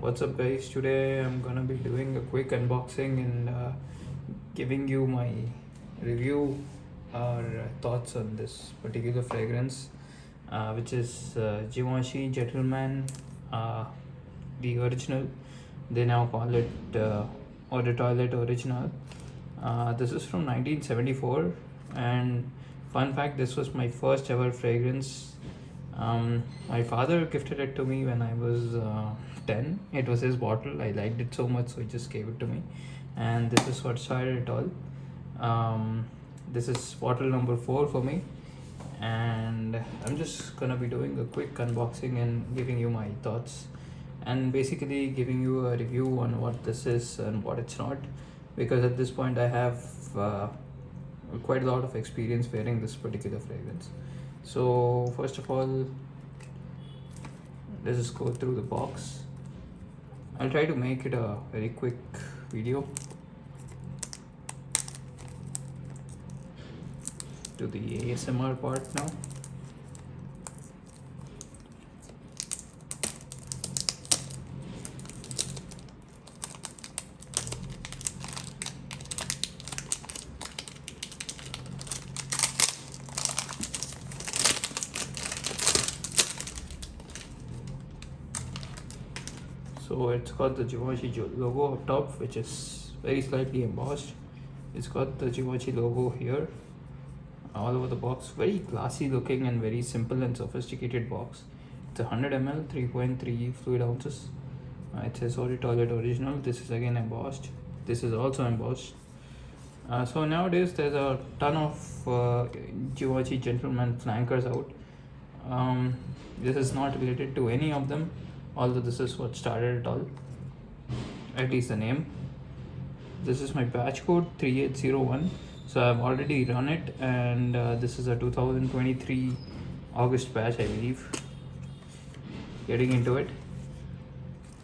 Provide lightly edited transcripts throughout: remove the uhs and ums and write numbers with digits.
What's up, guys? Today I'm gonna be doing a quick unboxing and giving you my review or thoughts on this particular fragrance, which is Givenchy Gentleman, the original. They now call it Eau de Toilette Originale. This is from 1974, and fun fact, this was my first ever fragrance. My father gifted it to me when I was 10. It was his bottle. I liked it so much, so he just gave it to me. And this is what started it all. This is bottle number 4 for me. And I'm just gonna be doing a quick unboxing and giving you my thoughts. And basically giving you a review on what this is and what it's not. Because at this point I have quite a lot of experience wearing this particular fragrance. So first of all, let's just go through the box. I'll try to make it a very quick video. To the ASMR part now. So it's got the Givenchy logo up top, which is very slightly embossed. It's got the Givenchy logo here all over the box. Very classy looking and very simple and sophisticated box. It's a 100 ml, 3.3 fluid ounces. It says Eau de Toilette Original. This is again embossed. This is also embossed. So nowadays there's a ton of Givenchy Gentleman flankers out. This is not related to any of them, although this is what started it all, at least the name. This is my batch code 3801. So I've already run it, and this is a 2023 August batch, I believe. Getting into it,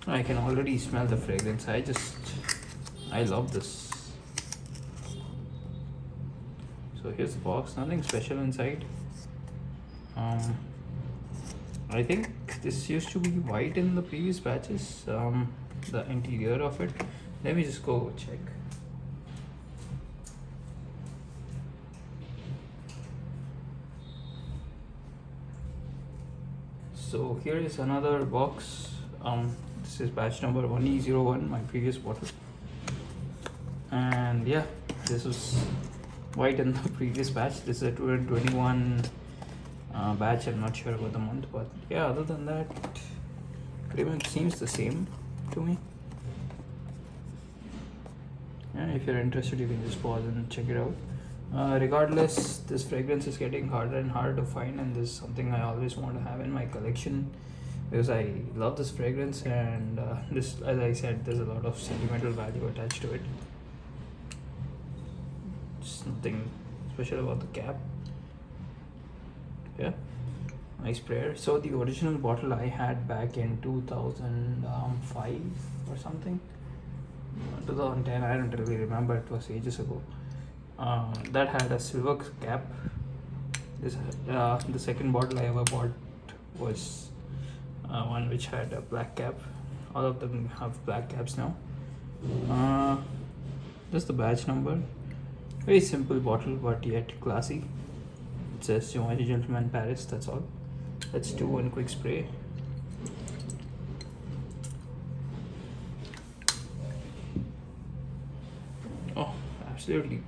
I can already smell the fragrance. I love this. So here's the box, nothing special inside. I think this used to be white in the previous batches, the interior of it. Let me just go check. So here is another box. This is batch number 1E01, my previous bottle. And yeah, this was white in the previous batch. This is a 2021 batch. I'm not sure about the month, but yeah, other than that, pretty much seems the same to me. And if you're interested, you can just pause and check it out. Regardless, this fragrance is getting harder and harder to find, and this is something I always want to have in my collection because I love this fragrance, and this, as I said, there's a lot of sentimental value attached to it. Just nothing special about the cap. Yeah, nice sprayer. So the original bottle I had back in 2005 or something, 2010, I don't really remember, it was ages ago. That had a silver cap. This the second bottle I ever bought was one which had a black cap. All of them have black caps now. Just the batch number. Very simple bottle, but yet classy. It says Givenchy Gentleman Paris, that's all. Let's do one quick spray. Oh, absolutely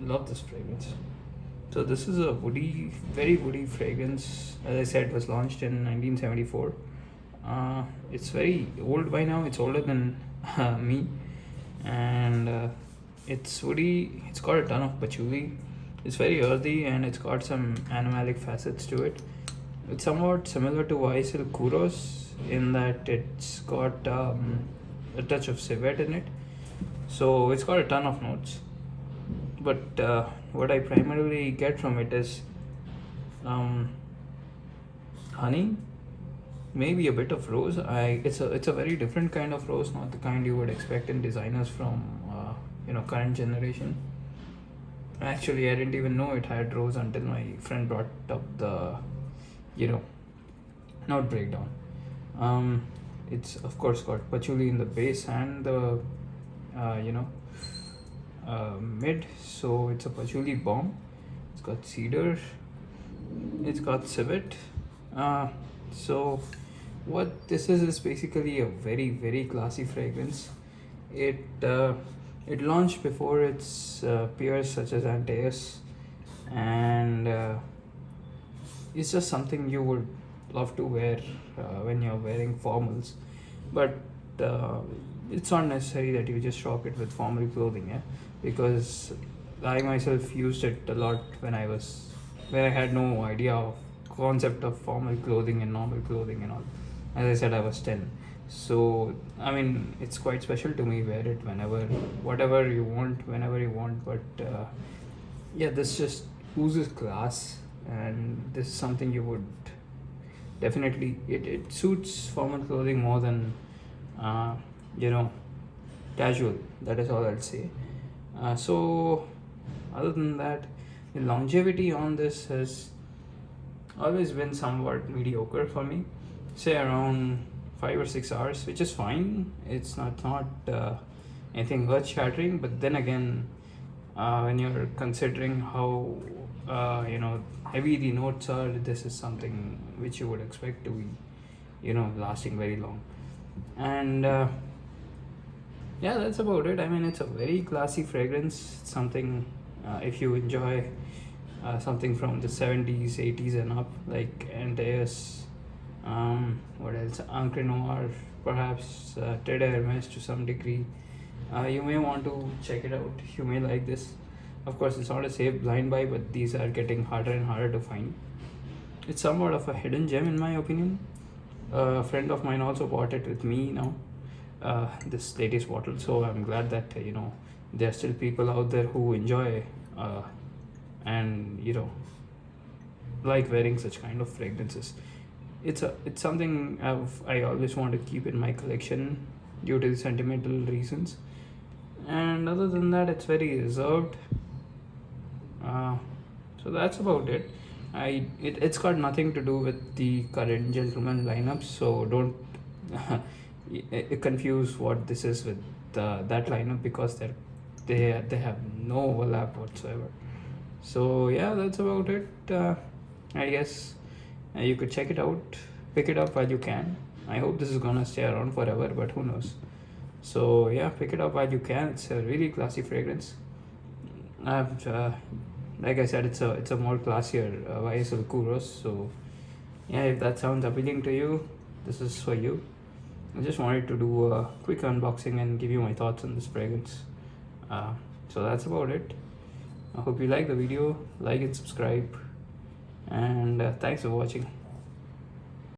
love this fragrance. So this is a woody, very woody fragrance. As I said, it was launched in 1974. It's very old by now. It's older than me. And it's woody. It's got a ton of patchouli. It's very earthy, and it's got some animalic facets to it. It's somewhat similar to YSL Kuros in that it's got a touch of civet in it. So it's got a ton of notes. But what I primarily get from it is honey, maybe a bit of rose. It's a very different kind of rose, not the kind you would expect in designers from current generation. Actually, I didn't even know it had rose until my friend brought up the note breakdown. It's of course got patchouli in the base and the you know mid. So it's a patchouli bomb. It's got cedar, it's got civet. So what this is basically a very very classy fragrance. It launched before its peers such as Antaeus, and it's just something you would love to wear when you're wearing formals, but uh, it's not necessary that you just rock it with formal clothing, yeah, because I myself used it a lot when I had no idea of concept of formal clothing and normal clothing and all. As I said, I was 10. So I mean, it's quite special to me. Wear it whenever, whatever you want, whenever you want. But yeah, this just oozes class, and this is something you would definitely, it suits formal clothing more than uh, you know casual. That is all I'll say. So other than that, the longevity on this has always been somewhat mediocre for me, say around 5 or 6 hours, which is fine. It's not anything earth shattering, but then again, when you're considering how heavy the notes are, this is something which you would expect to be lasting very long. And yeah, that's about it. I mean, it's a very classy fragrance. It's something, if you enjoy something from the 70s 80s and up, like Antaeus, what else, Ancre Noir, perhaps Ted Hermes to some degree, you may want to check it out. You may like this. Of course, it's not a safe blind buy, but these are getting harder and harder to find. It's somewhat of a hidden gem in my opinion. A friend of mine also bought it with me now, this latest bottle. So I'm glad that there are still people out there who enjoy and like wearing such kind of fragrances. It's something I always want to keep in my collection due to the sentimental reasons. And other than that, it's very reserved. uh, so that's about it. It's got nothing to do with the current gentleman lineups, so don't confuse what this is with that lineup, because they have no overlap whatsoever. So yeah, that's about it. I guess you could check it out, pick it up while you can. I hope this is gonna stay around forever, but who knows. So yeah, pick it up while you can. It's a really classy fragrance. I've like I said, it's a more classier YSL Kuros. So yeah, if that sounds appealing to you, this is for you. I just wanted to do a quick unboxing and give you my thoughts on this fragrance. So that's about it. I hope you like the video, like and subscribe, and thanks for watching.